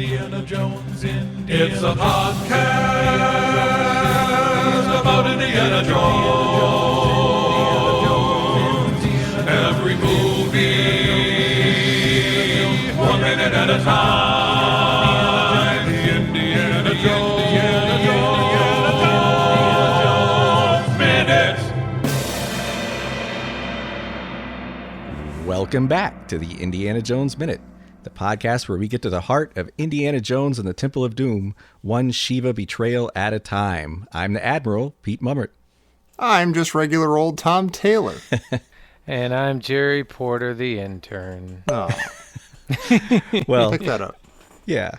Indiana Jones, It's a podcast about Indiana Jones. Every movie, 1 minute at a time. Indiana Jones Minute. Welcome back to the Indiana Jones Minute, the podcast where we get to the heart of Indiana Jones and the Temple of Doom, one Shiva betrayal at a time. I'm the Admiral, Pete Blumburtt. I'm just regular old Tom Taylor. And I'm Jerry Porter, the intern. Oh. Well, Pick that up. Yeah.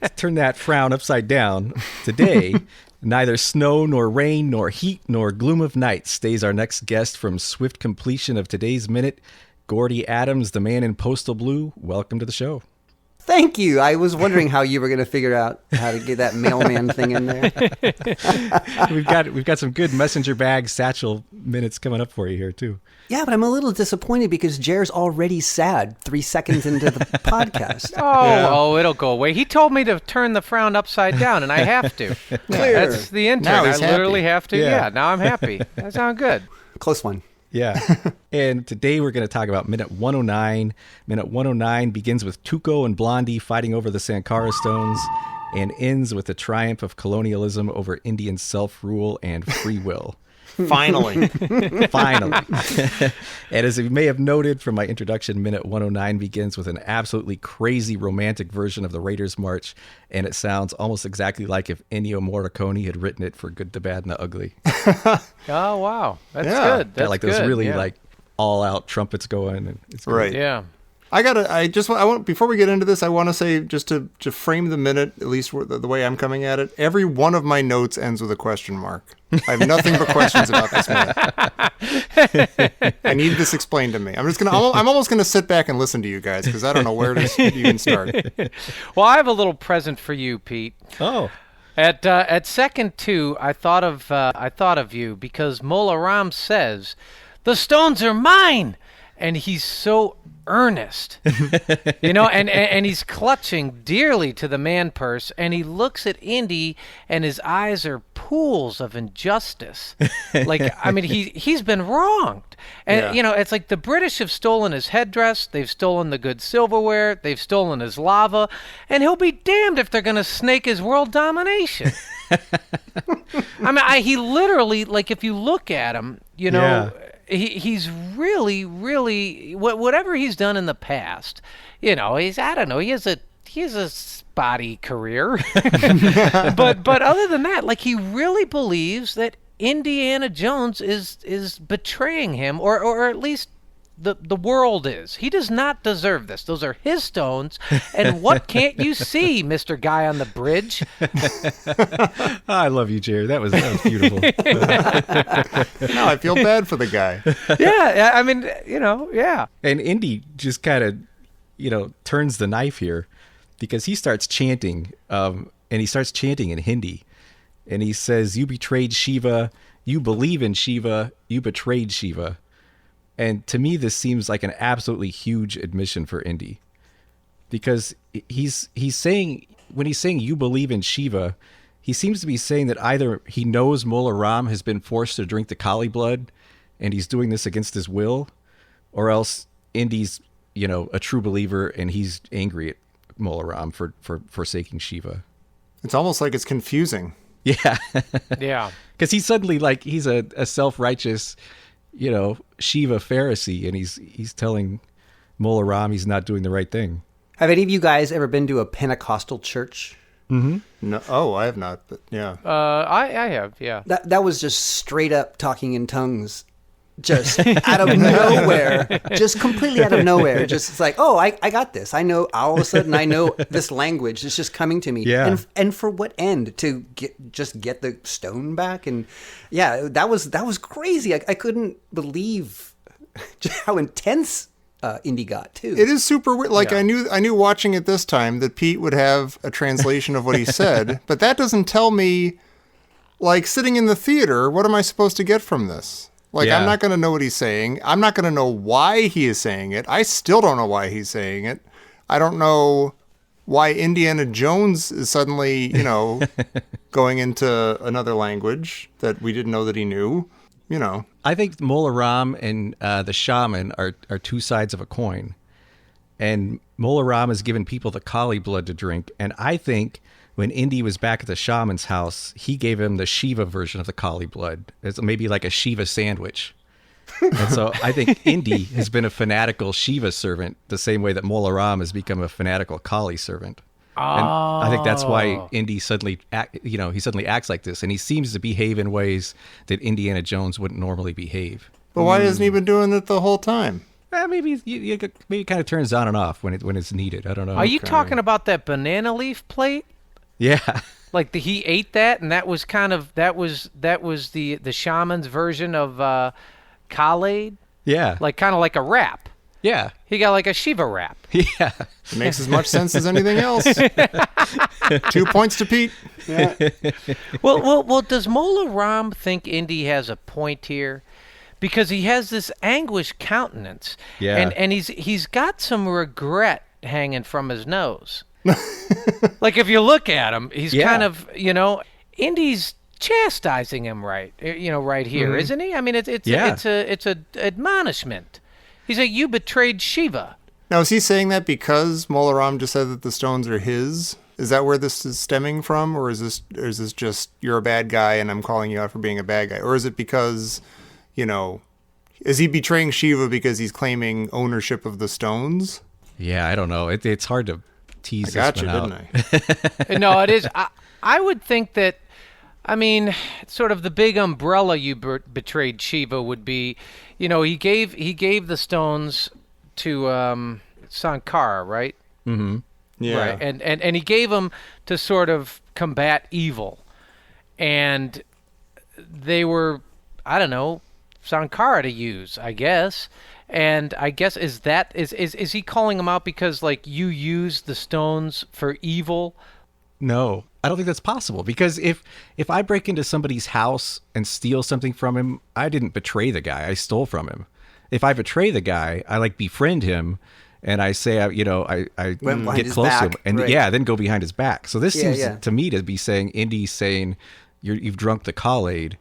Let's turn that frown upside down. Today, neither snow nor rain nor heat nor gloom of night stays our next guest from swift completion of today's minute. Gordie Adams, the man in postal blue, welcome to the show. Thank you. I was wondering how you were going to figure out how to get that mailman thing in there. We've got some good messenger bag satchel minutes coming up for you here too. Yeah, but I'm a little disappointed because Jer's already sad 3 seconds into the podcast. Oh, it'll go away. He told me to turn the frown upside down, and I have to. Clear. That's the intern. Now I he's literally happy. have to. Yeah. Yeah, now I'm happy. That sounds good. Close one. Yeah. And today we're going to talk about minute 109. Minute 109 begins with Tuco and Blondie fighting over the Sankara stones and ends with the triumph of colonialism over Indian self-rule and free will. Finally. Finally. And as you may have noted from my introduction, minute 109 begins with an absolutely crazy romantic version of the Raiders March, and it sounds almost exactly like if Ennio Morricone had written it for Good, the Bad, and the Ugly. Oh, wow. That's Yeah. good. That's Like good. those really yeah. like all-out trumpets going. And it's Right. Yeah. I want before we get into this, I want to say, just to frame the minute, at least the way I'm coming at it, every one of my notes ends with a question mark. I have nothing but questions about this minute. I need this explained to me. I'm almost gonna sit back and listen to you guys because I don't know where to even start. Well, I have a little present for you, Pete. Oh. At second two, I thought of you because Mola Ram says, "The stones are mine," and he's so earnest, and he's clutching dearly to the man purse, and he looks at Indy, and his eyes are pools of injustice. He's been wronged, and Yeah. it's like the British have stolen his headdress, they've stolen the good silverware, they've stolen his lava, and he'll be damned if they're gonna snake his world domination. He literally, like, if you look at him, Yeah. He's really whatever he's done in the past. He has a spotty career, but other than that, like, he really believes that Indiana Jones is betraying him, or at least the world is. He does not deserve this. Those are his stones, and what can't you see, Mr. Guy on the bridge? I love you, Jerry. That was beautiful. Now I feel bad for the guy. Yeah, yeah. And Indy just kind of, turns the knife here because he starts chanting, and he starts chanting in Hindi. And he says, "You betrayed Shiva. You believe in Shiva. You betrayed Shiva." And to me, this seems like an absolutely huge admission for Indy, because he's saying, when he's saying you believe in Shiva, he seems to be saying that either he knows Mola Ram has been forced to drink the Kali blood and he's doing this against his will, or else Indy's, a true believer and he's angry at Mola Ram for forsaking Shiva. It's almost like it's confusing. Yeah. Yeah. Because he's suddenly like, he's a self-righteous, Shiva Pharisee, and he's telling Mola Ram he's not doing the right thing. Have any of you guys ever been to a Pentecostal church? No, I have not, but yeah. I have, yeah. That was just straight up talking in tongues, just out of nowhere, just completely out of nowhere. Just it's like, oh, I got this. I know. All of a sudden, I know this language. It's just coming to me. Yeah. And for what end? To get the stone back? And yeah, that was crazy. I couldn't believe just how intense Indy got too. It is super weird. Like, Yeah. I knew watching it this time that Pete would have a translation of what he said, but that doesn't tell me, like, sitting in the theater, what am I supposed to get from this? Like, Yeah. I'm not going to know what he's saying. I'm not going to know why he is saying it. I still don't know why he's saying it. I don't know why Indiana Jones is suddenly, going into another language that we didn't know that he knew. I think Mola Ram and the shaman are two sides of a coin. And Mola Ram has given people the Kali blood to drink. And I think when Indy was back at the shaman's house, he gave him the Shiva version of the Kali blood. It's maybe like a Shiva sandwich. And so I think Indy has been a fanatical Shiva servant the same way that Mola Ram has become a fanatical Kali servant. And I think that's why Indy suddenly acts like this. And he seems to behave in ways that Indiana Jones wouldn't normally behave. But why hasn't he been doing it the whole time? Maybe maybe it kind of turns on and off when it's needed. I don't know. Are you talking about that banana leaf plate? Yeah. Like he ate that, and that was the shaman's version of Khaled? Yeah. Like kind of like a wrap. Yeah. He got like a Shiva wrap. Yeah. It makes as much sense as anything else. 2 points to Pete. Yeah. Well, does Mola Ram think Indy has a point here? Because he has this anguished countenance. Yeah. And he's got some regret hanging from his nose. Like if you look at him, he's kind of, Indy's chastising him right here, isn't he? I mean, it's a admonishment. He's like, you betrayed Shiva. Now, is he saying that because Mola Ram just said that the stones are his? Is that where this is stemming from? Or is this just, you're a bad guy and I'm calling you out for being a bad guy? Or is it because, is he betraying Shiva because he's claiming ownership of the stones? Yeah, I don't know. It's hard to tease I got this you, one didn't I? No, it is. I would think that, sort of the big umbrella you betrayed Shiva would be, he gave the stones to Sankara, right? Mm-hmm. Yeah. Right. And he gave them to sort of combat evil. And they were, I don't know, Sankara to use, I guess. And I guess is he calling them out because like you use the stones for evil? No, I don't think that's possible, because if I break into somebody's house and steal something from him, I didn't betray the guy. I stole from him. If I betray the guy, I like befriend him and I say, I get close to him and then go behind his back. So this seems to me to be saying Indy's saying you've drunk the Khaled.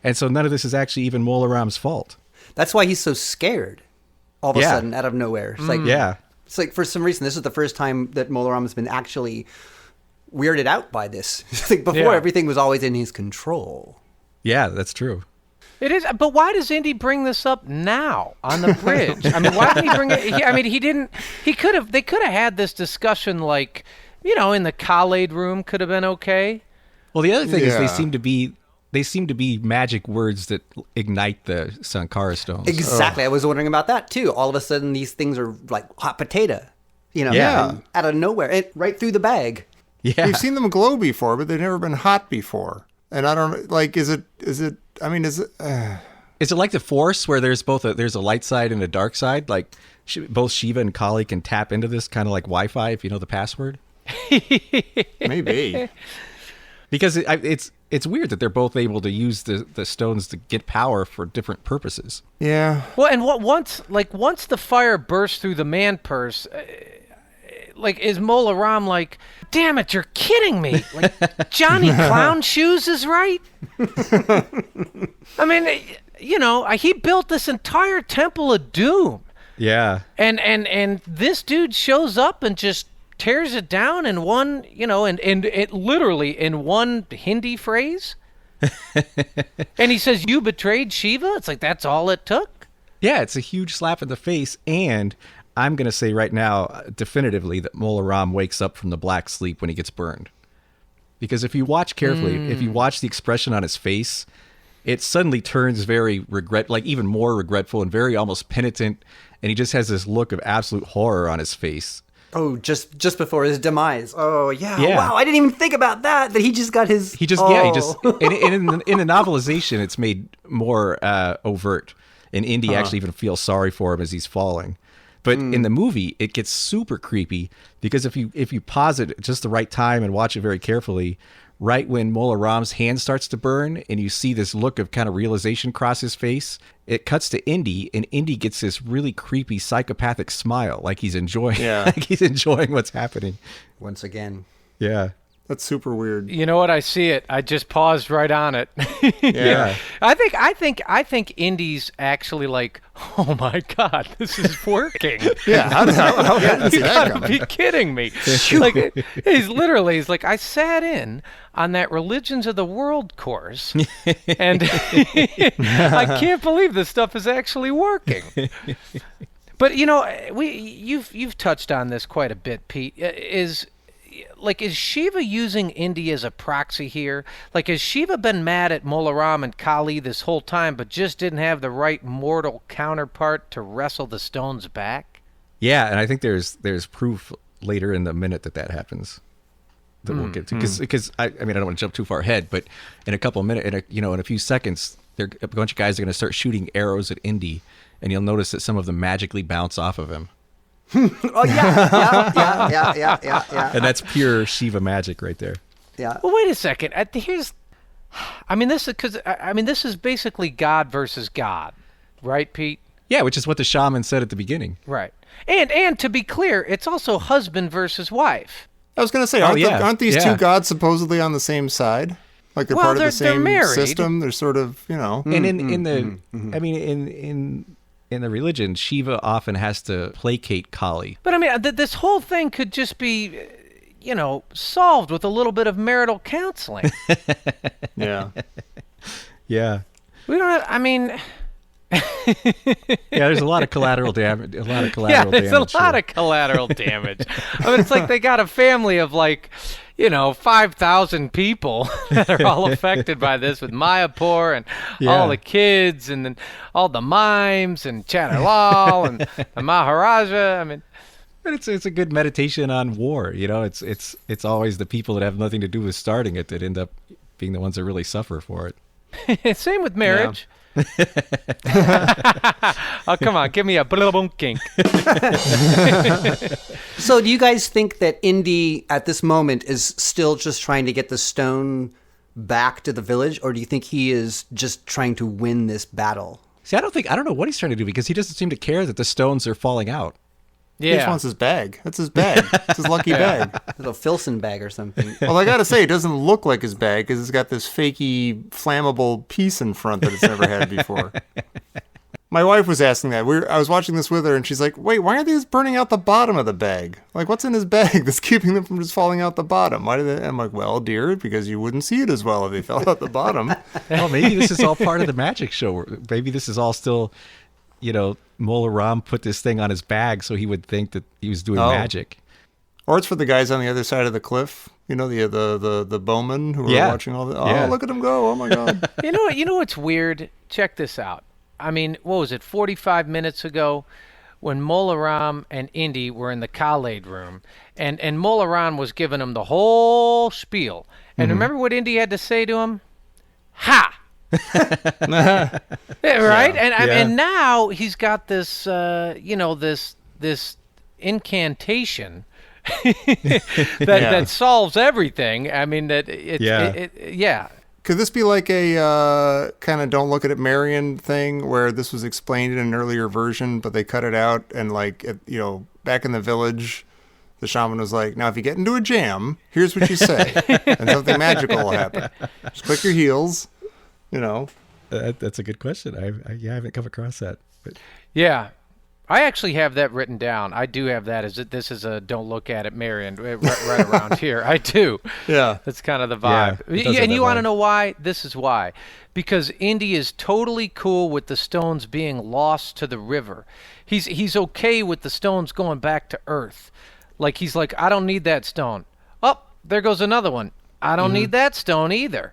And so none of this is actually even Mola Ram's fault. That's why he's so scared all of a sudden out of nowhere. It's it's like for some reason, this is the first time that Mola Ram has been actually weirded out by this. Like before, everything was always in his control. Yeah, that's true. It is, but why does Indy bring this up now on the bridge? I mean, why didn't he bring it? He didn't. They could have had this discussion, like, in the Khaled room. Could have been okay. Well, the other thing is they seem to be magic words that ignite the Sankara stones. Exactly. I was wondering about that too. All of a sudden, these things are like hot potato. Out of nowhere, right through the bag. Yeah, we've seen them glow before, but they've never been hot before. And I don't like. Is it? Is it like the Force, where there's there's a light side and a dark side? Like both Shiva and Kali can tap into this, kind of like Wi-Fi if you know the password. Maybe. Because it's weird that they're both able to use the stones to get power for different purposes. Yeah. Well, and once the fire bursts through the man purse, is Mola Ram like, damn it, you're kidding me? Like Johnny Clown Shoes is right. I mean, he built this entire Temple of Doom. Yeah. And this dude shows up and just tears it down in one, and it literally in one Hindi phrase. And he says, you betrayed Shiva? It's like, that's all it took? Yeah, it's a huge slap in the face. And I'm going to say right now, definitively, that Mola Ram wakes up from the black sleep when he gets burned. Because if you watch carefully, if you watch the expression on his face, it suddenly turns very even more regretful and very almost penitent. And he just has this look of absolute horror on his face. Oh, just before his demise. Oh, yeah. Wow, I didn't even think about that. That he just got his. In the novelization, it's made more overt, and Indy actually even feels sorry for him as he's falling. But in the movie, it gets super creepy because if you pause it at just the right time and watch it very carefully, right when Mola Ram's hand starts to burn and you see this look of kind of realization cross his face, it cuts to Indy, and Indy gets this really creepy psychopathic smile, like he's enjoying like he's enjoying what's happening. Once again. Yeah. That's super weird. You know what? I see it. I just paused right on it. Yeah. I think Indy's actually like, oh my God, this is working. Yeah, how did You that gotta come? be kidding me. Like, he's like, I sat in on that Religions of the World course, and I can't believe this stuff is actually working. But you've touched on this quite a bit, Pete. Is Shiva using Indy as a proxy here? Like, has Shiva been mad at Mola Ram and Kali this whole time, but just didn't have the right mortal counterpart to wrestle the stones back? Yeah, and I think there's proof later in the minute that happens that we'll get to. Because I mean, I don't want to jump too far ahead, but in a couple of minutes, in a few seconds, a bunch of guys are going to start shooting arrows at Indy, and you'll notice that some of them magically bounce off of him. Oh, yeah. And that's pure Shiva magic right there. Yeah. Well, wait a second. This is basically God versus God, right, Pete? Yeah, which is what the shaman said at the beginning. Right. And to be clear, it's also husband versus wife. I was going to say, aren't these two gods supposedly on the same side? Like they're part of the same system? They're sort of, And in the religion, Shiva often has to placate Kali. But I mean, this whole thing could just be, solved with a little bit of marital counseling. Yeah. Yeah. We don't have, I mean... Yeah, there's a lot of collateral damage. There's a lot of collateral damage. I mean, it's like they got a family of 5,000 people that are all affected by this, with Mayapur and all the kids, and then all the mimes and Chanarlal and the Maharaja. I mean, but it's a good meditation on war. It's always the people that have nothing to do with starting it that end up being the ones that really suffer for it. Same with marriage. Yeah. Oh, come on, give me a kink. So do you guys think that Indy at this moment is still just trying to get the stone back to the village, or do you think he is just trying to win this battle? See, I don't know what he's trying to do, because he doesn't seem to care that the stones are falling out. Yeah. He just wants his bag. That's his bag. It's his lucky bag. A little Filson bag or something. Well, I gotta say, it doesn't look like his bag because it's got this fakey, flammable piece in front that it's never had before. My wife was asking that. I was watching this with her, and she's like, wait, why aren't these burning out the bottom of the bag? Like, what's in his bag that's keeping them from just falling out the bottom? Why did they? I'm like, well, dear, because you wouldn't see it as well if they fell out the bottom. Well, maybe this is all part of the magic show. Maybe this is all still... Mola Ram put this thing on his bag so he would think that he was doing magic. Or it's for the guys on the other side of the cliff. The bowmen who are watching all the... Oh, look at him go. Oh, my God. You know what's weird? Check this out. I mean, what was it, 45 minutes ago when Mola Ram and Indy were in the Khaled room, and Mola Ram was giving him the whole spiel. And remember what Indy had to say to him? Ha! Right? And now he's got this, this incantation that solves everything. I mean, Could this be like a kind of don't look at it Marion thing where this was explained in an earlier version, but they cut it out and back in the village, the shaman was like, now if you get into a jam, here's what you say, and something magical will happen. Just click your heels. That's a good question. I haven't come across that. But. Yeah, I actually have that written down. I do have that. This is a don't look at it, Marion, right around here. I do. Yeah, that's kind of the vibe. Yeah, and you want to know why? This is why. Because Indy is totally cool with the stones being lost to the river. He's okay with the stones going back to Earth. Like he's like, I don't need that stone. Oh, there goes another one. I don't need that stone either.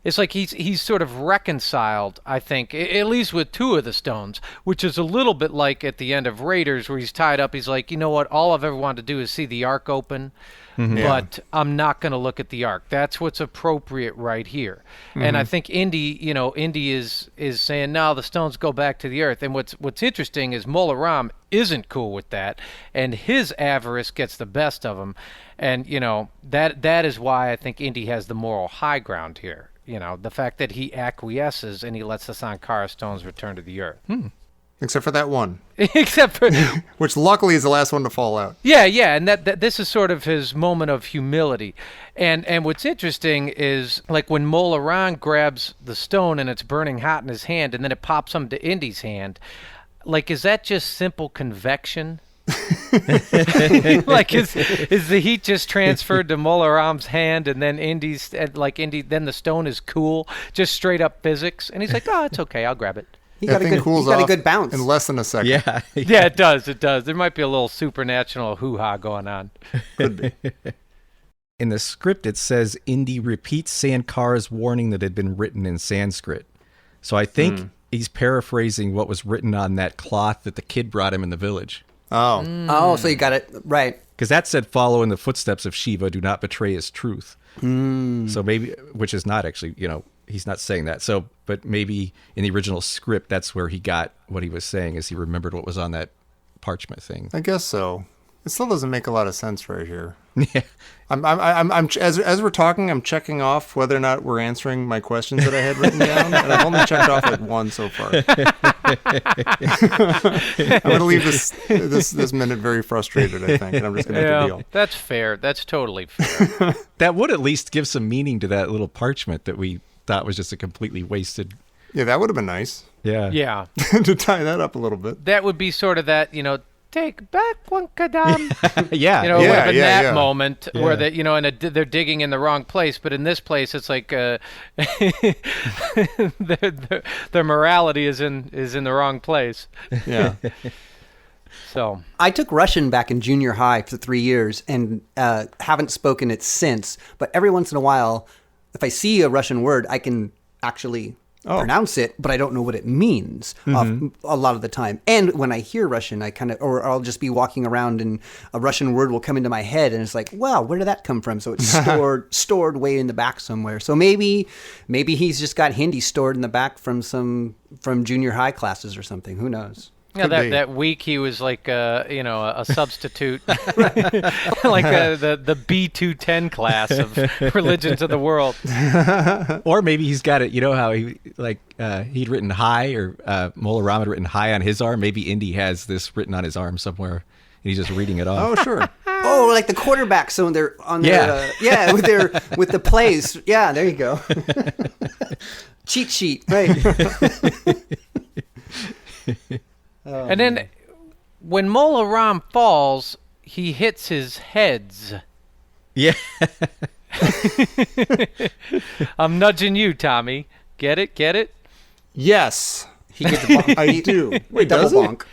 It's like he's sort of reconciled, I think, at least with two of the stones, which is a little bit like at the end of Raiders where he's tied up. He's like, you know what? All I've ever wanted to do is see the Ark open, but I'm not going to look at the Ark. That's what's appropriate right here. And I think Indy is saying, no, the stones go back to the earth. And what's interesting is Mola Ram isn't cool with that, and his avarice gets the best of him. And, that is why I think Indy has the moral high ground here. The fact that he acquiesces and he lets the Sankara stones return to the earth. Except for that one, Except for, which luckily is the last one to fall out. yeah, and that this is sort of his moment of humility. And what's interesting is, like, when Mola Ram grabs the stone and it's burning hot in his hand, and then it pops onto Indy's hand, like, is that just simple convection? Like, is the heat just transferred to Mola Ram's hand, and then then the stone is cool, just straight up physics, and he's like, oh, it's okay, I'll grab it. He got a good bounce. In less than a second. Yeah. Yeah, it does. There might be a little supernatural hoo-ha going on. Could be. In the script, it says Indy repeats Sankara's warning that had been written in Sanskrit. So I think he's paraphrasing what was written on that cloth that the kid brought him in the village. Oh. Oh, so you got it right. Because that said, follow in the footsteps of Shiva, do not betray his truth. So maybe, which is not actually, he's not saying that. So, but maybe in the original script, that's where he got what he was saying, is he remembered what was on that parchment thing. I guess so. It still doesn't make a lot of sense right here. Yeah. As we're talking, I'm checking off whether or not we're answering my questions that I had written down, and I've only checked off like one so far. I'm going to leave this minute very frustrated, I think, and I'm just going to make a deal. That's fair. That's totally fair. That would at least give some meaning to that little parchment that we thought was just a completely wasted. Yeah, that would have been nice Yeah. Yeah. to tie that up a little bit. That would be sort of that, take back one kadam. Yeah. It would have been that yeah. moment where Yeah. they're digging in the wrong place, but in this place it's like their morality is in the wrong place. Yeah. So I took Russian back in junior high for 3 years and haven't spoken it since. But every once in a while, if I see a Russian word, I can actually pronounce it, but I don't know what it means a lot of the time. And when I hear Russian, or I'll just be walking around and a Russian word will come into my head and it's like, wow, where did that come from? So it's stored way in the back somewhere. So maybe he's just got Hindi stored in the back from junior high classes or something. Who knows? yeah, that week he was like a substitute, like the B210 class of religions of the world. Or maybe he's got it. You know how he'd written hi, or Mola Ram had written hi on his arm. Maybe Indy has this written on his arm somewhere, and he's just reading it off. Oh, sure. Oh, like the quarterback. So they're on their with the plays. Yeah, there you go. Cheat sheet, right? And then when Mola Ram falls, he hits his heads. Yeah. I'm nudging you, Tommy. Get it? Yes. He gets a bonk. I do. Wait, Double does he? bonk.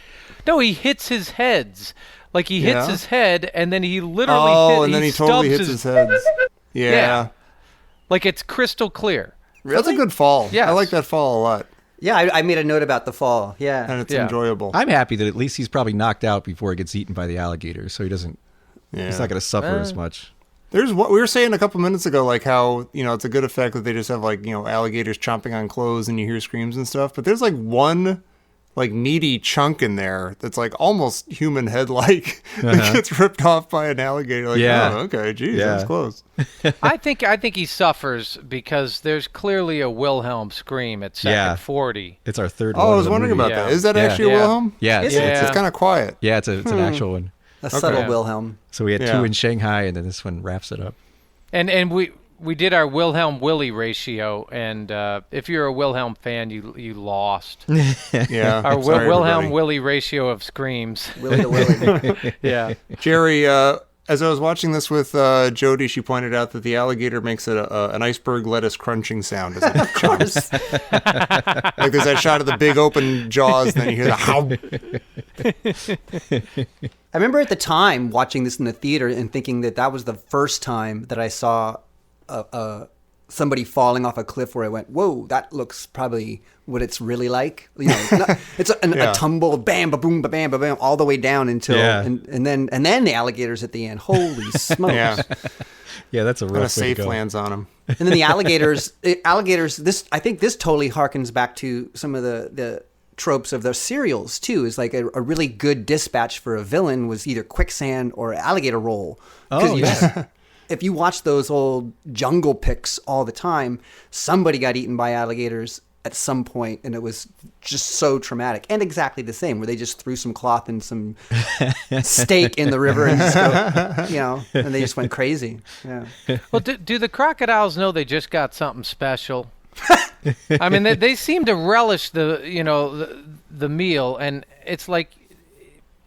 No, he hits his heads. Like he hits Yeah? his head, and then he literally And then he totally hits his head. Yeah. Like it's crystal clear. That's a good fall. Yes. I like that fall a lot. Yeah, I made a note about the fall. Yeah. And it's Yeah. enjoyable. I'm happy that at least he's probably knocked out before he gets eaten by the alligator, so he doesn't. Yeah. He's not going to suffer as much. There's what we were saying a couple minutes ago, like how, it's a good effect that they just have alligators chomping on clothes and you hear screams and stuff. But there's like one meaty chunk in there that's like almost human head like that gets ripped off by an alligator. Like, Yeah. oh, okay, geez, Yeah. that was close. I think he suffers because there's clearly a Wilhelm scream at second Yeah. 40. It's our third one. Oh, I of was the wondering movie. about Yeah. that. Is that Yeah. actually a Yeah. Wilhelm? Yeah, Is it? It's kind of quiet. yeah, it's an actual one. A subtle Yeah. Wilhelm. So we had Yeah. two in Shanghai, and then this one wraps it up. And we did our Wilhelm Willie ratio, and if you're a Wilhelm fan, you lost. Yeah. Our Sorry, Wilhelm everybody. Willie ratio of screams. Willy to Willy. Yeah. Jerry, as I was watching this with Jody, she pointed out that the alligator makes an iceberg lettuce crunching sound as it chomps. Like there's that shot of the big open jaws, then you hear the how. I remember at the time watching this in the theater and thinking that was the first time that I saw a somebody falling off a cliff where I went, whoa, that looks probably what it's really like. You know, it's a tumble, bam, ba boom, ba bam, ba bam, all the way down until and then the alligators at the end. Holy smokes! Yeah, that's a rough And a way safe to go. lands on them. And then the alligators. I think this totally harkens back to some of the tropes of the serials too. Is like a really good dispatch for a villain was either quicksand or alligator roll. Oh, yeah. If you watch those old jungle pics all the time, somebody got eaten by alligators at some point, and it was just so traumatic. And exactly the same, where they just threw some cloth and some steak in the river and just go, and they just went crazy. Yeah. Well, do the crocodiles know they just got something special? I mean, they seem to relish the meal, and it's like,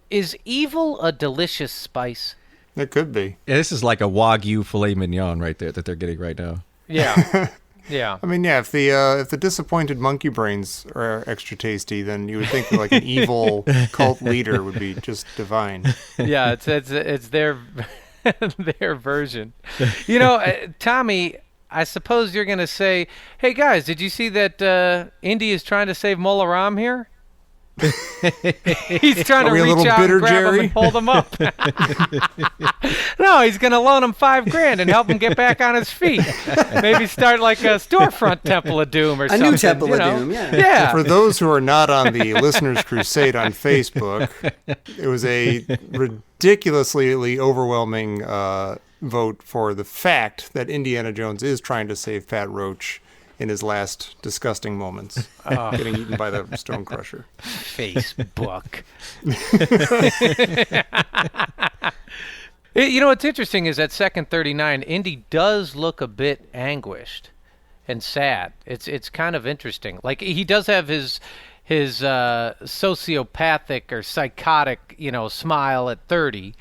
is evil a delicious spice? It could be. Yeah, this is like a Wagyu filet mignon right there that they're getting right now. Yeah. Yeah. I mean, if the disappointed monkey brains are extra tasty, then you would think like an evil cult leader would be just divine. Yeah, it's their their version. Tommy, I suppose you're going to say, "Hey guys, did you see that Indy is trying to save Mola Ram here?" He's trying to we a reach little out bitter, and grab Jerry? him and hold him up. No, he's going to loan him $5,000 and help him get back on his feet. Maybe start like a storefront Temple of Doom or A something. new Temple of Doom, yeah. Yeah. For those who are not on the Listeners Crusade on Facebook, it was a ridiculously overwhelming vote for the fact that Indiana Jones is trying to save Pat Roach in his last disgusting moments, getting eaten by the stone crusher. Facebook. What's interesting is that second 39, Indy does look a bit anguished and sad. It's kind of interesting. Like, he does have his sociopathic or psychotic, smile at 30.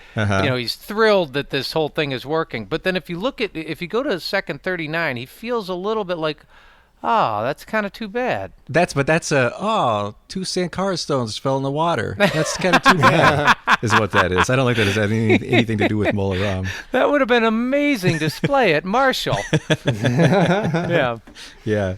He's thrilled that this whole thing is working. But then if you go to second 39, he feels a little bit like, oh, that's kind of too bad. That's 2 Sankara stones fell in the water. That's kind of too bad, is what that is. I don't think that has anything to do with Mola Ram. That would have been amazing display at Marshall. Yeah. Yeah.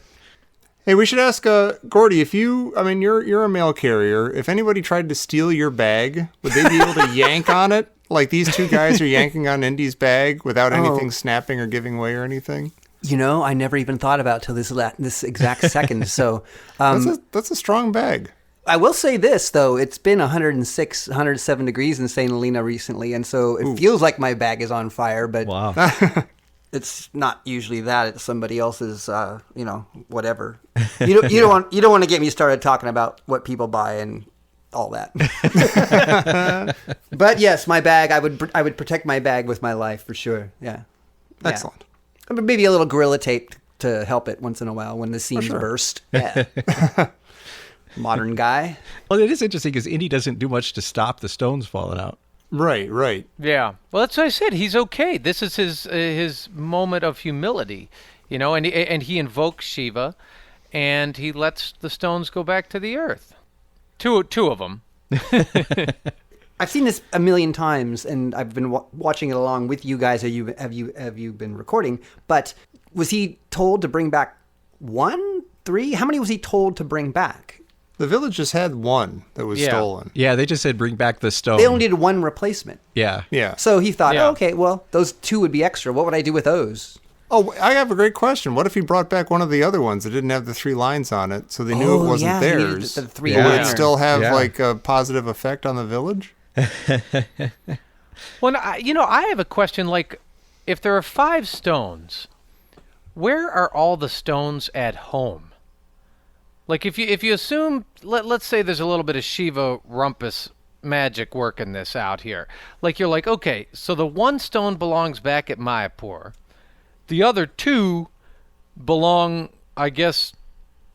Hey, we should ask Gordie, if you're a mail carrier. If anybody tried to steal your bag, would they be able to yank on it? Like these two guys are yanking on Indy's bag without anything snapping or giving way or anything? I never even thought about till this exact second. So That's a strong bag. I will say this, though. It's been 106, 107 degrees in St. Helena recently, and so it feels like my bag is on fire, but Wow. it's not usually that. It's somebody else's, whatever. You don't want to get me started talking about what people buy and all that. But yes, my bag, I would protect my bag with my life for sure. Yeah. Excellent. Yeah. Maybe a little Gorilla Tape to help it once in a while when the seams burst. Yeah. Modern guy. Well, it is interesting because Indy doesn't do much to stop the stones falling out. Right. Yeah. Well, that's what I said. He's okay. This is his moment of humility, and he invokes Shiva, and he lets the stones go back to the earth. Two of them. I've seen this a million times, and I've been watching it along with you guys. Have you been recording? But was he told to bring back 1, 3? How many was he told to bring back? The village just had one that was stolen. Yeah, they just said bring back the stone. They only needed 1 replacement. Yeah. Yeah. So he thought, Yeah. okay, well, those 2 would be extra. What would I do with those? Oh, I have a great question. What if he brought back one of the other ones that didn't have the 3 lines on it, so they knew it wasn't he needed theirs? the 3 Would it liner. still have Yeah. like a positive effect on the village? Well, I have a question. Like, if there are 5 stones, where are all the stones at home? Like, if you assume, let's say there's a little bit of Shiva Rumpus magic working this out here. Like, you're like, okay, so the 1 stone belongs back at Mayapur. The other 2 belong, I guess,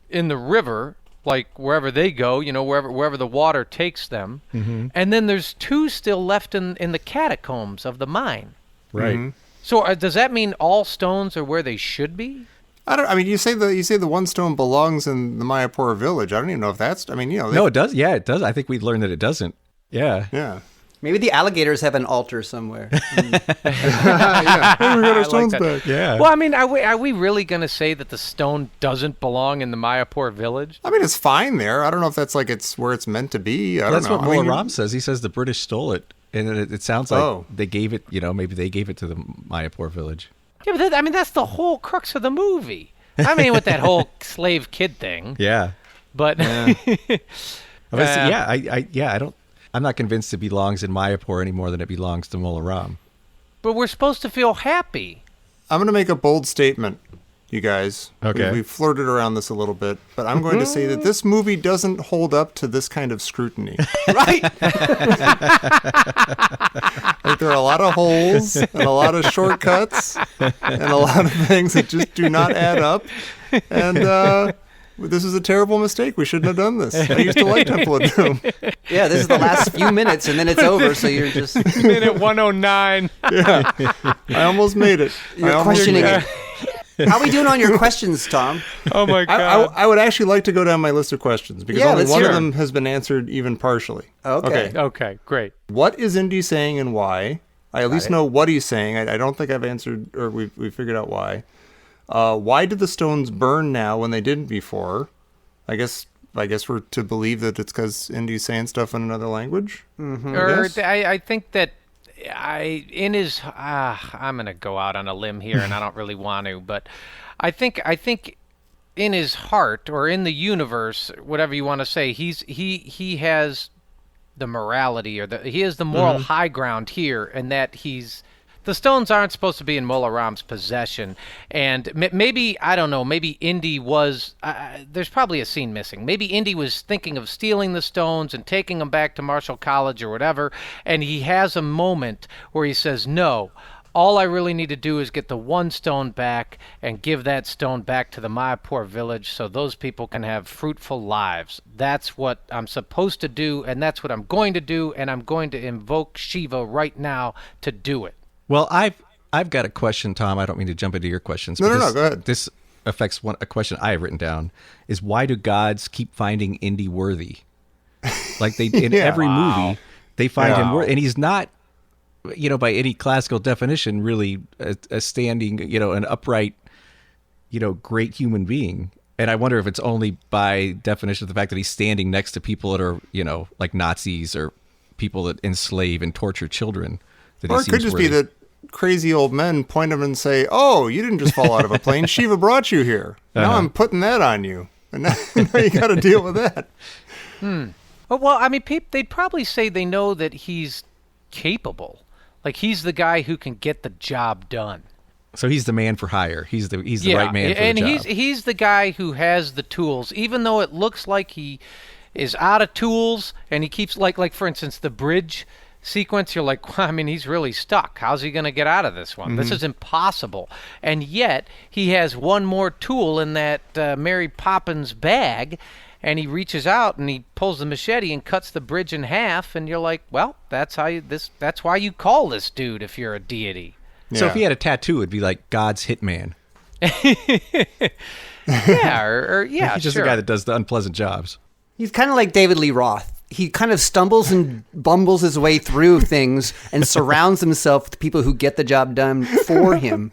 in the river, like wherever they go, wherever the water takes them. Mm-hmm. And then there's 2 still left in the catacombs of the mine. Right. Mm-hmm. So does that mean all stones are where they should be? You say the 1 stone belongs in the Mayapur village. I don't even know if that's. No, it does. Yeah, it does. I think we learned that it doesn't. Yeah. Yeah. Maybe the alligators have an altar somewhere. Hey, we got our stones that. back. Yeah. Well, I mean, are we really going to say that the stone doesn't belong in the Mayapur village? I mean, it's fine there. I don't know if that's like it's where it's meant to be. I don't That's know. what I mean, Ram says. He says the British stole it, and it sounds like Oh. they gave it. Maybe they gave it to the Mayapur village. Yeah, but that's the whole crux of the movie. I mean, with that whole slave kid thing. Yeah. But I'm not convinced it belongs in Mayapur any more than it belongs to Mola Ram. but we're supposed to feel happy. I'm going to make a bold statement, you guys. Okay. We flirted around this a little bit, but I'm going to say that this movie doesn't hold up to this kind of scrutiny. Right? Like, there are a lot of holes and a lot of shortcuts and a lot of things that just do not add up. And this is a terrible mistake. We shouldn't have done this. I used to like Temple of Doom. Yeah, this is the last few minutes, and then it's over, so you're just... Minute 109. Yeah. I almost made it. You're I almost questioning made it. How are we doing on your questions, Tom? Oh, my God. I would actually like to go down my list of questions because Yeah, only let's one hear of 'em. them has been answered even partially. Okay. Okay, great. What is Indy saying and why? I at least know what he's saying. I don't think I've answered or we figured out why. Why did the stones burn now when they didn't before? I guess we're to believe that it's because Indy's saying stuff in another language. Or guess. I think that in his I'm gonna go out on a limb here, and I don't really want to, but I think in his heart or in the universe, whatever you want to say, he has the morality or he has the moral high ground here, and that the stones aren't supposed to be in Mola Ram's possession, and maybe, I don't know, maybe Indy was, there's probably a scene missing. Maybe Indy was thinking of stealing the stones and taking them back to Marshall College or whatever, and he has a moment where he says, no, all I really need to do is get the one stone back and give that stone back to the Mayapur village so those people can have fruitful lives. That's what I'm supposed to do, and that's what I'm going to do, and I'm going to invoke Shiva right now to do it. Well, I've got a question, Tom. I don't mean to jump into your questions. No, but no, go ahead. This affects a question I have written down: is why do gods keep finding Indy worthy? Like they in Yeah. every movie, they find him Wow. worthy, and he's not, by any classical definition, really a standing, an upright, great human being. And I wonder if it's only by definition of the fact that he's standing next to people that are, like Nazis or people that enslave and torture children. That Or he it could seems just be worthy. that crazy old men point him and say, "Oh, you didn't just fall out of a plane. Shiva brought you here. Now I'm putting that on you, and now you got to deal with that." Well, I mean, they'd probably say they know that he's capable. Like, he's the guy who can get the job done. So he's the man for hire. He's the right man for and the job. he's the guy who has the tools, even though it looks like he is out of tools, and he keeps like for instance the bridge sequence. You're like, well, I mean, he's really stuck. How's he going to get out of this one? This is impossible. And yet he has one more tool in that Mary Poppins bag. And he reaches out and he pulls the machete and cuts the bridge in half. And you're like, well, that's why you call this dude if you're a deity. So if Yeah. he had a tattoo, it'd be like God's hitman. Yeah, or yeah, He's just sure. the guy that does the unpleasant jobs. He's kind of like David Lee Roth. He kind of stumbles and bumbles his way through things and surrounds himself with people who get the job done for him.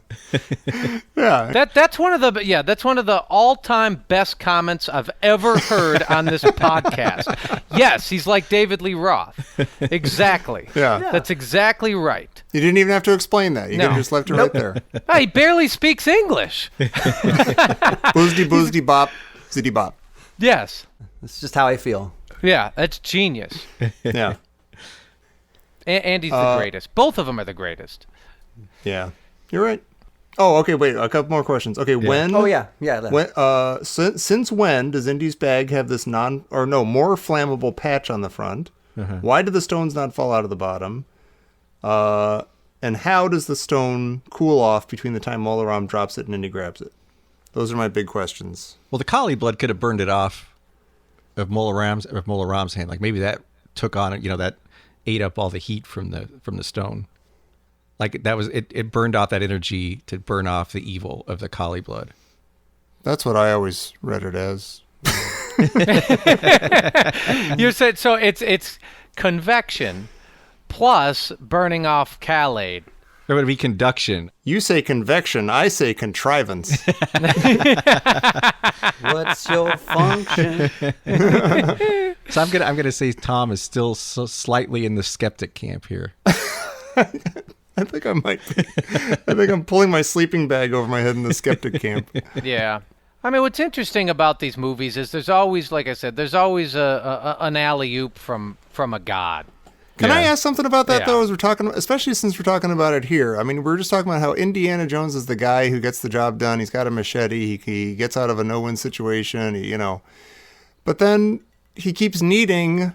Yeah, That's one of the all-time best comments I've ever heard on this podcast. Yes, he's like David Lee Roth. Exactly. Yeah. That's exactly right. you didn't even have to explain that. You No. could have just left it right there. He barely speaks English. Boozdy bop, zitty bop. Yes. That's just how I feel. Yeah, that's genius. Yeah, Andy's the greatest. Both of them are the greatest. yeah. You're right. Oh, okay. Wait, a couple more questions. Okay, when? Oh, yeah. Yeah. When, since when does Indy's bag have this more flammable patch on the front? Why do the stones not fall out of the bottom? And how does the stone cool off between the time Mola Ram drops it and Indy grabs it? Those are my big questions. Well, the Kali blood could have burned it off of Mola Ram's hand. Like maybe that took on it, that ate up all the heat from the stone. Like that was it burned off that energy to burn off the evil of the Kali blood. That's what I always read it as. You said so it's convection, plus burning off Khalid. There would be conduction. You say convection, I say contrivance. What's your function? So I'm gonna say Tom is still so slightly in the skeptic camp here. I think I might be. I think I'm pulling my sleeping bag over my head in the skeptic camp. Yeah. I mean, what's interesting about these movies is there's always, like I said, there's always an alley-oop from a god. Can I Yeah. ask something about that, Yeah. though, as we're talking, especially since we're talking about it here? I mean, we're just talking about how Indiana Jones is the guy who gets the job done. He's got a machete. He gets out of a no-win situation, But then he keeps needing,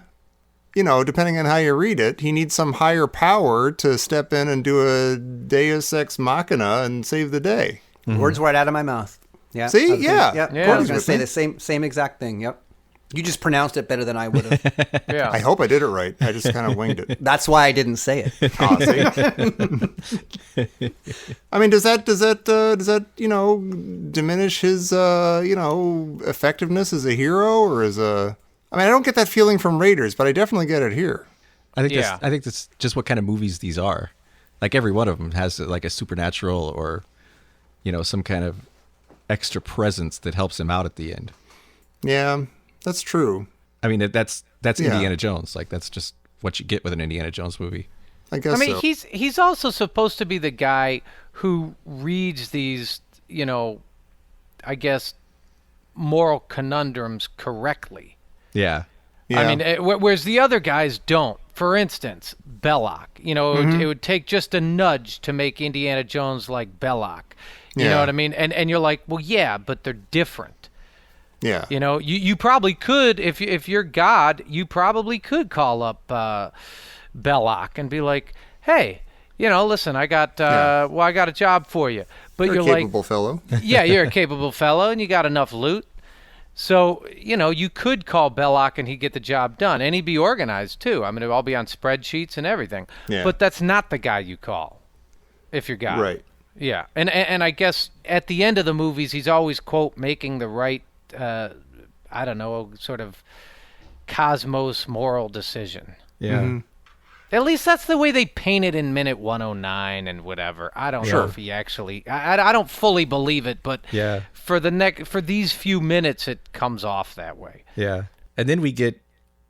depending on how you read it, he needs some higher power to step in and do a deus ex machina and save the day. Words right out of my mouth. Yeah. See? I was Yeah. Gonna, Yeah. I Gordie's was going to with say me. the same exact thing. Yep. You just pronounced it better than I would have. Yeah. I hope I did it right. I just kind of winged it. That's why I didn't say it. Oh, see? I mean, does that diminish his effectiveness as a hero or as a? I mean, I don't get that feeling from Raiders, but I definitely get it here. I think Yeah. that's just what kind of movies these are. Like every one of them has like a supernatural or, some kind of extra presence that helps him out at the end. Yeah, that's true. I mean, that's Yeah. Indiana Jones. Like that's just what you get with an Indiana Jones movie. I guess. I mean, so. he's also supposed to be the guy who reads these, I guess, moral conundrums correctly. Yeah. Yeah. I mean, whereas the other guys don't. For instance, Belloc. It would take just a nudge to make Indiana Jones like Belloc. You know Yeah. what I mean? And you're like, well, yeah, but they're different. yeah. You probably could, if you're God, you probably could call up Belloc and be like, hey, listen, I got I got a job for you. But You're a you're capable fellow. yeah, you're a capable fellow and you got enough loot. So, you could call Belloc and he'd get the job done. And he'd be organized, too. I mean, it'd all be on spreadsheets and everything. Yeah. But that's not the guy you call if you're God. Right. Yeah. And I guess at the end of the movies, he's always, quote, making the right, I don't know, sort of cosmos moral decision. Yeah. At least that's the way they paint it in minute 109 and whatever. I don't know if he actually. I don't fully believe it, but Yeah. for these few minutes, it comes off that way. Yeah. And then we get,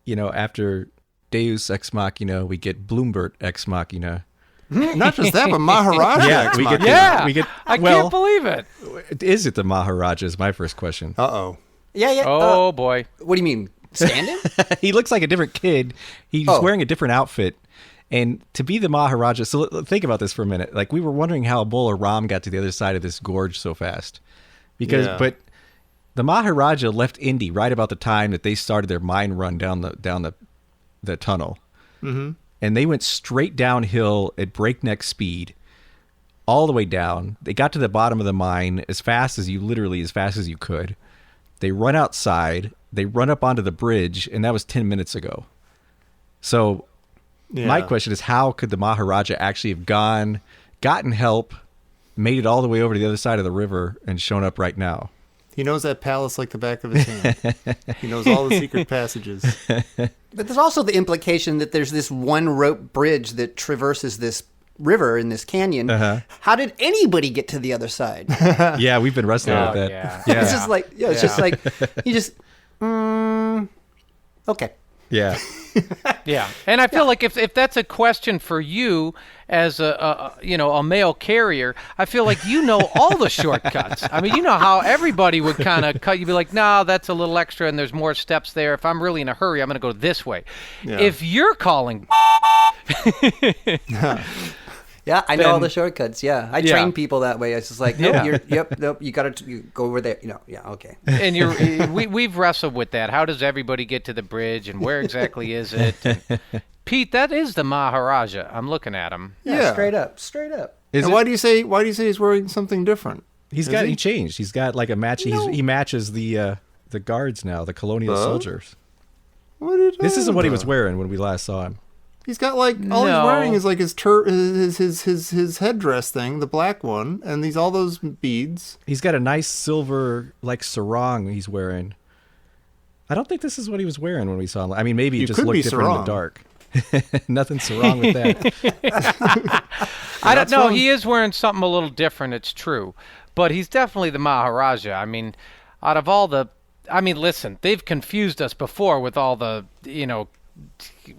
after Deus Ex Machina, we get Blumburtt Ex Machina. Not just that, but Maharaja. Ex we get Machina. Yeah, we get. I well, can't believe it. Is it the Maharaja? Is my first question. Uh-oh. Yeah, yeah. Oh boy. What do you mean? Standing? He looks like a different kid. He's wearing a different outfit. And to be the Maharaja, so think about this for a minute. Like we were wondering how Ebola Ram got to the other side of this gorge so fast, but the Maharaja left Indy right about the time that they started their mine run down the tunnel, and they went straight downhill at breakneck speed, all the way down. They got to the bottom of the mine as fast as you could. They run outside. They run up onto the bridge, and that was 10 minutes ago. So. Yeah. My question is, how could the Maharaja actually have gotten help, made it all the way over to the other side of the river, and shown up right now? He knows that palace like the back of his hand. He knows all the secret passages. But there's also the implication that there's this one rope bridge that traverses this river in this canyon. How did anybody get to the other side? Yeah, we've been wrestling Oh, with that. yeah. It's just like, it's just like, you just, okay. Yeah. Yeah, and I feel like if that's a question for you as a mail carrier, I feel like all the shortcuts. I mean, how everybody would kind of cut. You'd be like, no, that's a little extra, and there's more steps there. If I'm really in a hurry, I'm going to go this way. Yeah. If you're calling, Yeah, I know all Then- the shortcuts. Yeah, I Yeah. train people that way. It's just like, nope, Yeah. nope, you got to go over there. Yeah, okay. and we've wrestled with that. How does everybody get to the bridge, and where exactly is it? And, Pete, that is the Maharaja. I'm looking at him. Yeah. Straight up. Is And it? why do you say he's wearing something different? He changed. He's got like a match. He matches the guards now, the colonial soldiers. What are you This isn't what he was talking wearing when we last saw him. He's got like all No. he's wearing is like his headdress thing, the black one, and all those beads. He's got a nice silver like sarong he's wearing. I don't think this is what he was wearing when we saw him. I mean, maybe You it just could looked be different in sarong. the dark. Nothing's so wrong with that. I don't know. He is wearing something a little different. It's true, but he's definitely the Maharaja. I mean, out of all the, I mean, listen, they've confused us before with all the,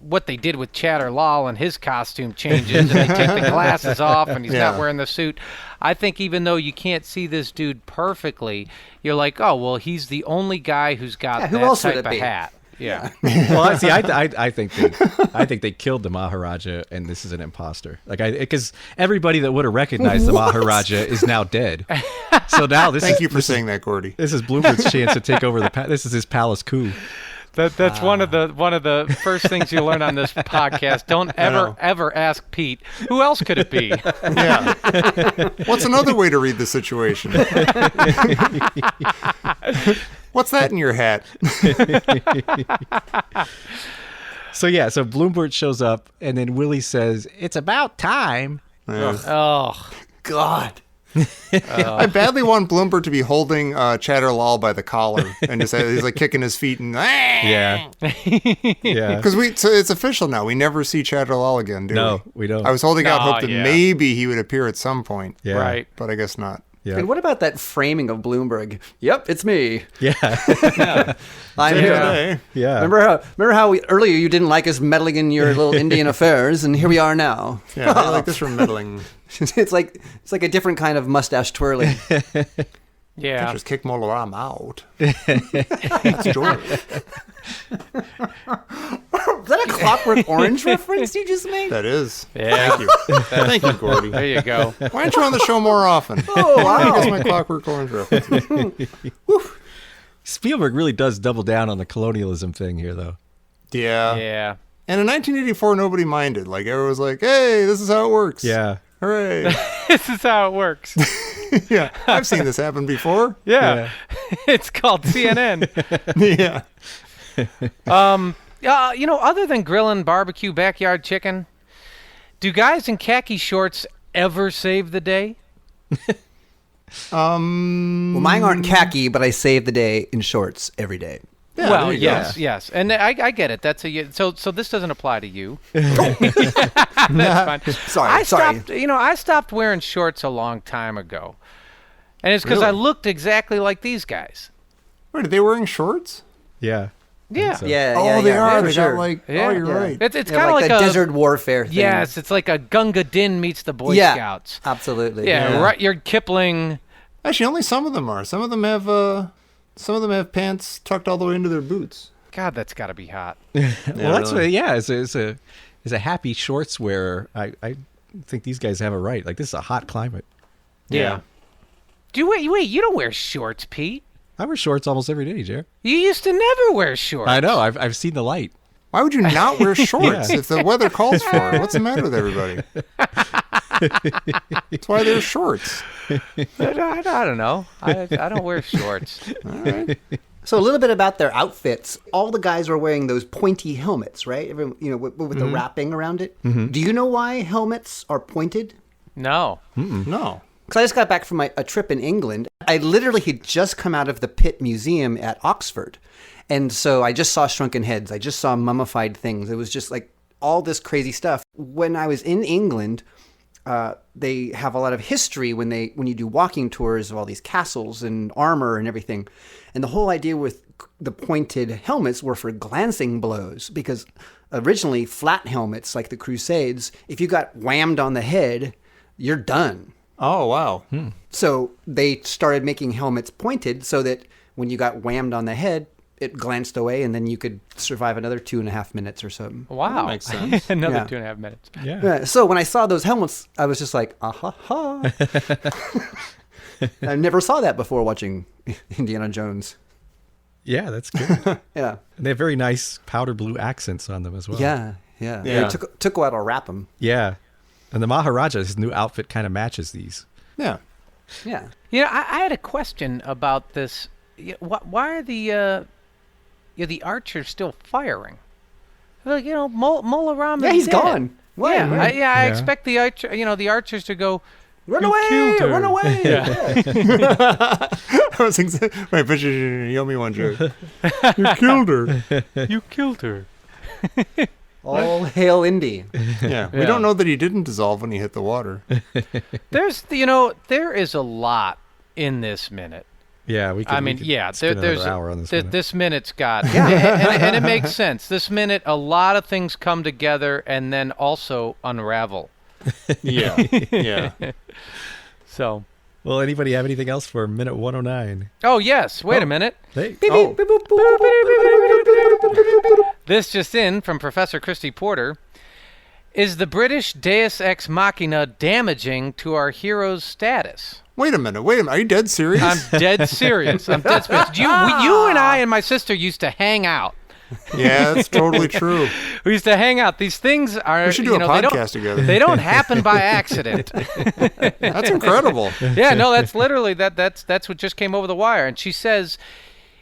what they did with Chatter Lal and his costume changes, and they take the glasses off, and he's not wearing the suit. I think even though you can't see this dude perfectly, you're like, oh well, he's the only guy who's got who that else would type it of be? hat. Yeah. Well, see, I think they killed the Maharaja, and this is an imposter. Like, because everybody that would have recognized the Maharaja is now dead. So now Thank you for saying that, Gordie. This is Blumburtt's chance to take over this is his palace coup. That's one of the first things you learn on this podcast. Don't ever ask Pete, who else could it be? Yeah. What's another way to read the situation? What's that in your hat? So Blumburtt shows up, and then Willie says, "It's about time." Oh, God. I badly want Blumburtt to be holding Chatter Lal by the collar and just he's like kicking his feet and Yeah. Yeah. because it's official now. We never see Chatter Lal again, do we? No, we don't. I was holding out hope that yeah. maybe he would appear at some point. Yeah. right. But I guess not. Yeah. And what about that framing of Bloomberg? Yep, it's me. Yeah. I'm Yeah. here. Yeah. Remember how earlier you didn't like us meddling in your little Indian affairs, and here we are now. Yeah, I like this for meddling. it's like a different kind of mustache twirling. Yeah. Just kick Molaram out. That's George. Is that a Clockwork Orange reference you just made? That is. Yeah. Thank you. Thank you, Gordie. There you go. Why aren't you on the show more often? Oh, I guess wow. my Clockwork Orange references. Spielberg really does double down on the colonialism thing here, though. Yeah. Yeah. And in 1984, nobody minded. Like, everyone was like, hey, this is how it works. Yeah. Hooray. This is how it works. Yeah. I've seen this happen before. Yeah. It's called CNN. Yeah. Other than grilling barbecue backyard chicken, do guys in khaki shorts ever save the day? Well, mine aren't khaki, but I save the day in shorts every day. Yeah, well, there you yes, and I get it. That's so this doesn't apply to you. That's fine. Sorry, I sorry. stopped. I stopped wearing shorts a long time ago, and it's because I Really? looked exactly like these guys. Wait, are they wearing shorts? Yeah. Yeah, So- Yeah, Oh, yeah, they yeah, are. for They sure. got like, Yeah. oh, you're Yeah. right. It's Yeah, kind of like the a desert warfare thing. Yes, it's like a Gunga Din meets the Boy Yeah, Scouts. absolutely. Yeah, right. You're Kipling. Actually, only some of them are. Some of them have pants tucked all the way into their boots. God, that's got to be hot. Well, that's really. what. Yeah, as a happy shorts wearer, I think these guys have it right. Like, this is a hot climate. Yeah. Do you wait? You don't wear shorts, Pete. I wear shorts almost every day, Jer. You used to never wear shorts. I know. I've seen the light. Why would you not wear shorts if the weather calls for it? What's the matter with everybody? That's why they're shorts. I don't know. I don't wear shorts. So a little bit about their outfits. All the guys were wearing those pointy helmets, right? With the wrapping around it. Do you know why helmets are pointed? No. No. Because I just got back from a trip in England. I literally had just come out of the Pitt Museum at Oxford. And so I just saw shrunken heads. I just saw mummified things. It was just like all this crazy stuff. When I was in England, they have a lot of history when you do walking tours of all these castles and armor and everything. And the whole idea with the pointed helmets were for glancing blows, because originally flat helmets like the Crusades, if you got whammed on the head, you're done. Oh, wow. So they started making helmets pointed so that when you got whammed on the head, it glanced away, and then you could survive another 2.5 minutes or something. Wow. That makes sense. Another Yeah. 2.5 minutes. Yeah. Yeah, so when I saw those helmets, I was just like, ah ha ha. I never saw that before watching Indiana Jones. Yeah, that's good. Yeah. And they have very nice powder blue accents on them as well. Yeah. Yeah. It took a while to wrap them. Yeah. And the Maharaja, his new outfit kind of matches these. Yeah. Yeah. I had a question about this. Why are the archers still firing? Like, Mola Ram Yeah, is he's dead. gone. Why? Yeah, I Yeah. expect the archers to go. Run "You away! killed her." Run away! Yeah. I was thinking, wait, but you owe me one joke. You killed her. You killed her. All hail Indy. Yeah. We Yeah. don't know that he didn't dissolve when he hit the water. There is a lot in this minute. Yeah, we could. I mean, we could yeah, spend there's another hour on this. minute. this minute's got, and it makes sense. This minute, a lot of things come together and then also unravel. Yeah. Yeah. So, Well, anybody have anything else for minute 109? oh yes, wait a minute. Hey, Oh. This just in from Professor Christy Porter. Is the British Deus Ex Machina damaging to our hero's status? Wait a minute. Are you dead serious? I'm dead serious. I'm dead serious. You and I and my sister used to hang out. Yeah, that's totally true. We used to hang out. These things are. We should do a they podcast don't- together. They don't happen by accident. That's incredible. Yeah, no, that's literally that's what just came over the wire. And she says,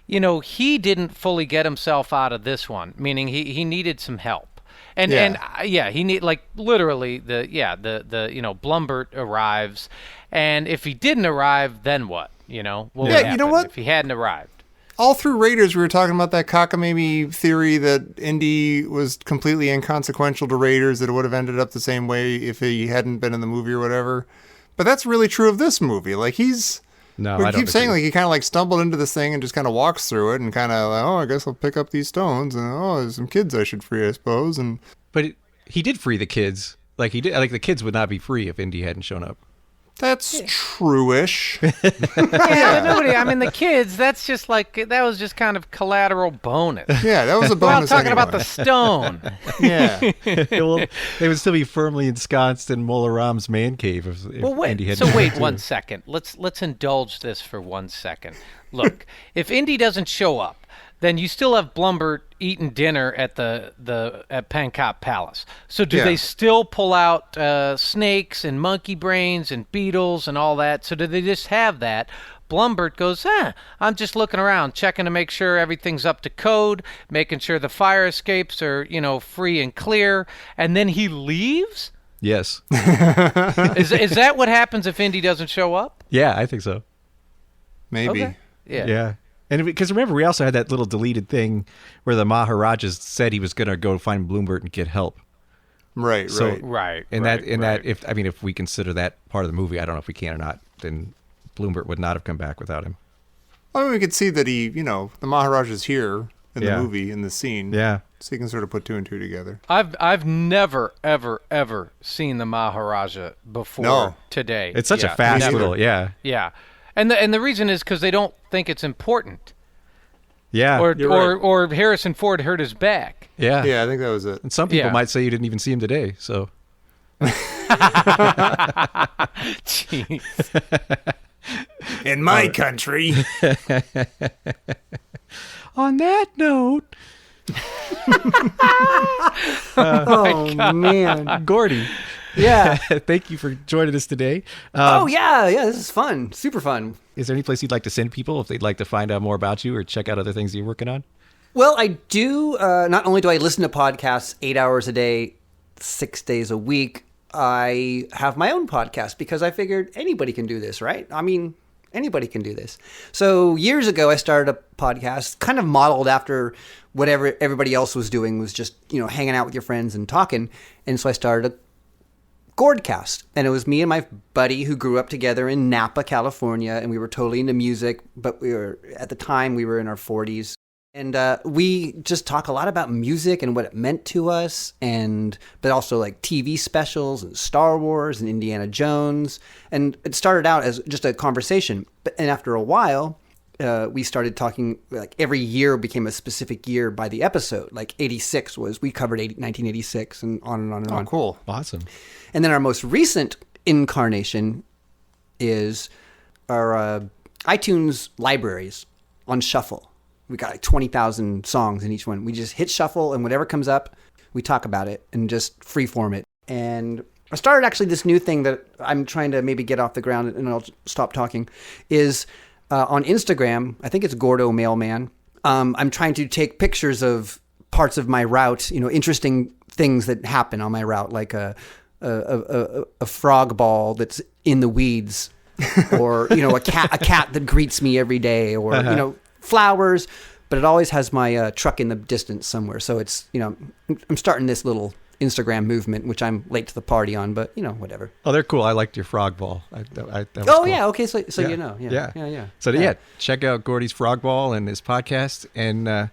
he didn't fully get himself out of this one, meaning he needed some help. And he need literally the Blumburtt arrives, and if he didn't arrive, then what? What would Yeah, you happen know what? if he hadn't arrived? All through Raiders, we were talking about that cockamamie theory that Indy was completely inconsequential to Raiders, that it would have ended up the same way if he hadn't been in the movie or whatever. But that's really true of this movie. Like, no, we I don't keep saying, agree. like, he kind of, like, stumbled into this thing and just kind of walks through it and kind of, like, oh, I guess I'll pick up these stones, and, oh, there's some kids I should free, I suppose, and... But he did free the kids. Like he did. Like the kids would not be free if Indy hadn't shown up. That's true-ish. Yeah, but nobody. I mean, the kids. That's just that was just kind of collateral bonus. Yeah, that was a Well, I'm bonus talking about the anyway. stone. Yeah. Well, they would still be firmly ensconced in Mola Ram's man cave if Well, wait. Indy hadn't. So shown wait up, one too. second. Let's indulge this for 1 second. Look, if Indy doesn't show up, then you still have Blumburtt eating dinner at at Pankot Palace. So do Yeah. they still pull out snakes and monkey brains and beetles and all that? So do they just have that? Blumburtt goes, I'm just looking around, checking to make sure everything's up to code, making sure the fire escapes are, free and clear, and then he leaves? Yes. Is that what happens if Indy doesn't show up? Yeah, I think so. Maybe. Okay. Yeah. Yeah. And because remember, we also had that little deleted thing where the Maharajas said he was going to go find Blumburtt and get help. Right, So- right. Right. And right, that, right. if we consider that part of the movie, I don't know if we can or not, then Blumburtt would not have come back without him. I mean, we could see that the Maharaj is here in Yeah. the movie, in the scene. Yeah. So you can sort of put two and two together. I've never ever seen the Maharaja before No. today. It's such a Me fast neither. little, yeah. Yeah. And the reason is because they don't think it's important, Yeah. or You're right. or Harrison Ford hurt his back. yeah. Yeah, I think that was it. And some people Yeah. might say you didn't even see him today. So Jeez. In my country. on that note, Oh, man. Gordie, Yeah. thank you for joining us today. Oh, yeah. Yeah, this is fun. Super fun. Is there any place you'd like to send people if they'd like to find out more about you or check out other things you're working on? Well, I do. Not only do I listen to podcasts 8 hours a day, 6 days a week, I have my own podcast because I figured anybody can do this, right? I mean, anybody can do this. So years ago, I started a podcast kind of modeled after whatever everybody else was doing, was just, hanging out with your friends and talking. And so I started a Gordcast, and it was me and my buddy who grew up together in Napa, California, and we were totally into music, but at the time we were in our 40s. And we just talk a lot about music and what it meant to us, but also like TV specials and Star Wars and Indiana Jones. And it started out as just a conversation. And after a while, we started talking, like every year became a specific year by the episode. Like 86 we covered 1986 and on and on and Oh, on. cool. Awesome. And then our most recent incarnation is our iTunes libraries on shuffle. We got like 20,000 songs in each one. We just hit shuffle, and whatever comes up, we talk about it and just freeform it. And I started actually this new thing that I'm trying to maybe get off the ground, and I'll stop talking, is on Instagram. I think it's Gordo Mailman. I'm trying to take pictures of parts of my route, interesting things that happen on my route, like a frog ball that's in the weeds, or a cat that greets me every day, or flowers. but it always has my truck in the distance somewhere. So it's, I'm starting this little Instagram movement, which I'm late to the party on, but whatever. Oh, they're cool. I liked your frog ball. That was Oh cool. yeah, okay. So Yeah. yeah. So yeah, check out Gordie's frog ball and his podcast. And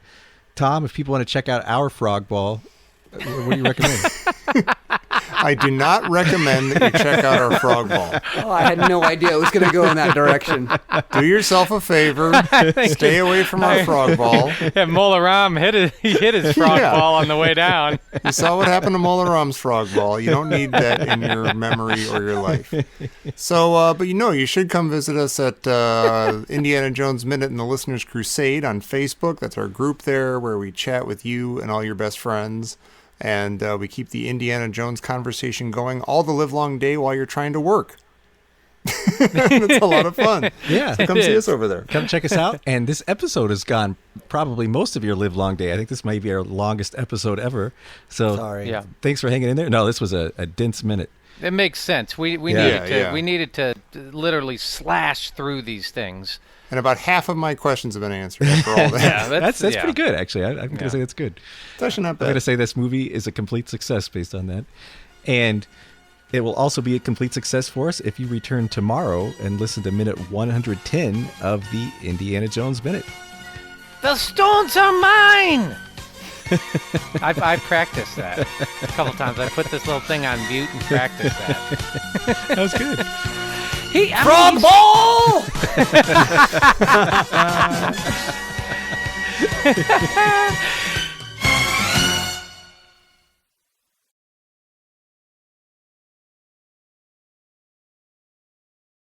Tom, if people want to check out our frog ball, what do you recommend? I do not recommend that you check out our frog ball. Oh, I had no idea it was going to go in that direction. Do yourself a favor. Stay away from our frog ball. Yeah, Mola Ram hit his frog Yeah. ball on the way down. You saw what happened to Mola Ram's frog ball. You don't need that in your memory or your life. So, but you should come visit us at Indiana Jones Minute and the Listener's Crusade on Facebook. That's our group there where we chat with you and all your best friends. And we keep the Indiana Jones conversation going all the livelong day while you're trying to work. It's a lot of fun. Yeah. So come see us over there. Come check us out. And this episode has gone probably most of your live long day. I think this might be our longest episode ever. So Sorry. Yeah. thanks for hanging in there. No, this was a dense minute. It makes sense. We Yeah. needed to literally slash through these things. And about half of my questions have been answered after all that. Yeah, That's yeah. pretty good, actually. I'm going to say that's good. It's actually not I'm going bad. to say this movie is a complete success based on that. And it will also be a complete success for us if you return tomorrow and listen to minute 110 of the Indiana Jones Minute. The stones are mine. I've practiced that a couple times. I put this little thing on mute and practiced that. That was good. Frog ball!